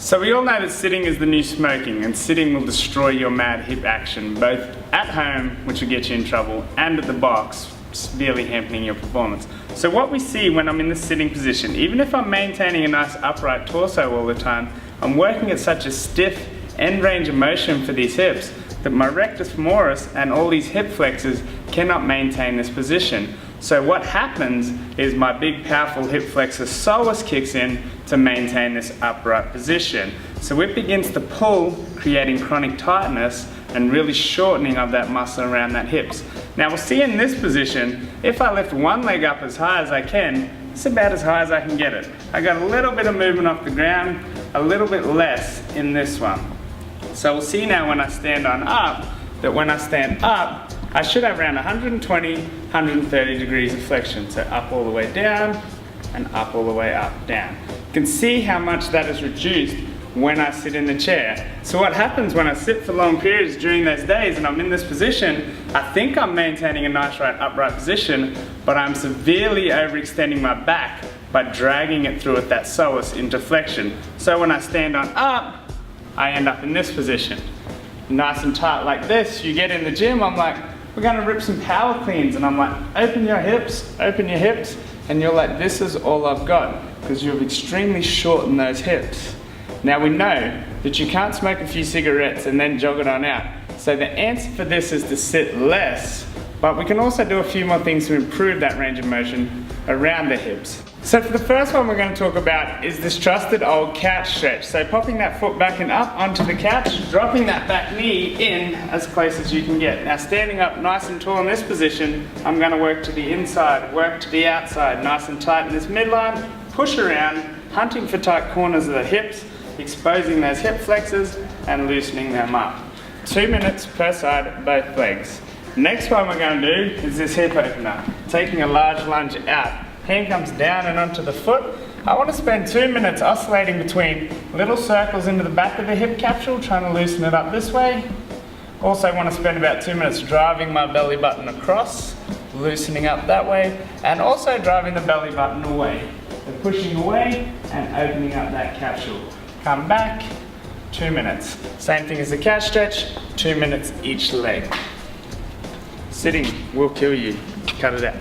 So we all know that sitting is the new smoking, and sitting will destroy your mad hip action, both at home, which will get you in trouble, and at the box, severely hampering your performance. So what we see when I'm in the sitting position, even if I'm maintaining a nice upright torso all the time, I'm working at such a stiff end range of motion for these hips that my rectus femoris and all these hip flexors cannot maintain this position. So what happens is my big powerful hip flexor psoas kicks in to maintain this upright position. So it begins to pull, creating chronic tightness and really shortening of that muscle around that hips. Now we'll see in this position, if I lift one leg up as high as I can, it's about as high as I can get it. I got a little bit of movement off the ground, a little bit less in this one. So we'll see now when I stand on up, that when I stand up, I should have around 120, 130 degrees of flexion. So up all the way down, and up all the way up, down. You can see how much that is reduced when I sit in the chair. So what happens when I sit for long periods during those days and I'm in this position, I think I'm maintaining a nice upright position, but I'm severely overextending my back by dragging it through with that psoas into flexion. So when I stand on up, I end up in this position. Nice and tight like this. You get in the gym, I'm like, we're gonna rip some power cleans, and I'm like, open your hips, and you're like, this is all I've got, because you've extremely shortened those hips. Now we know that you can't smoke a few cigarettes and then jog it on out. So the answer for this is to sit less, but we can also do a few more things to improve that range of motion around the hips. So for the first one we're going to talk about is this trusted old couch stretch. So popping that foot back and up onto the couch, dropping that back knee in as close as you can get. Now standing up nice and tall in this position, I'm going to work to the inside, work to the outside, nice and tight in this midline, push around, hunting for tight corners of the hips, exposing those hip flexors and loosening them up. 2 minutes per side of both legs. Next one we're going to do is this hip opener. Taking a large lunge out. Hand comes down and onto the foot. I want to spend 2 minutes oscillating between little circles into the back of the hip capsule, trying to loosen it up this way. Also want to spend about 2 minutes driving my belly button across, loosening up that way, and also driving the belly button away. So pushing away and opening up that capsule. Come back, 2 minutes. Same thing as the couch stretch, 2 minutes each leg. Sitting will kill you. Cut it out.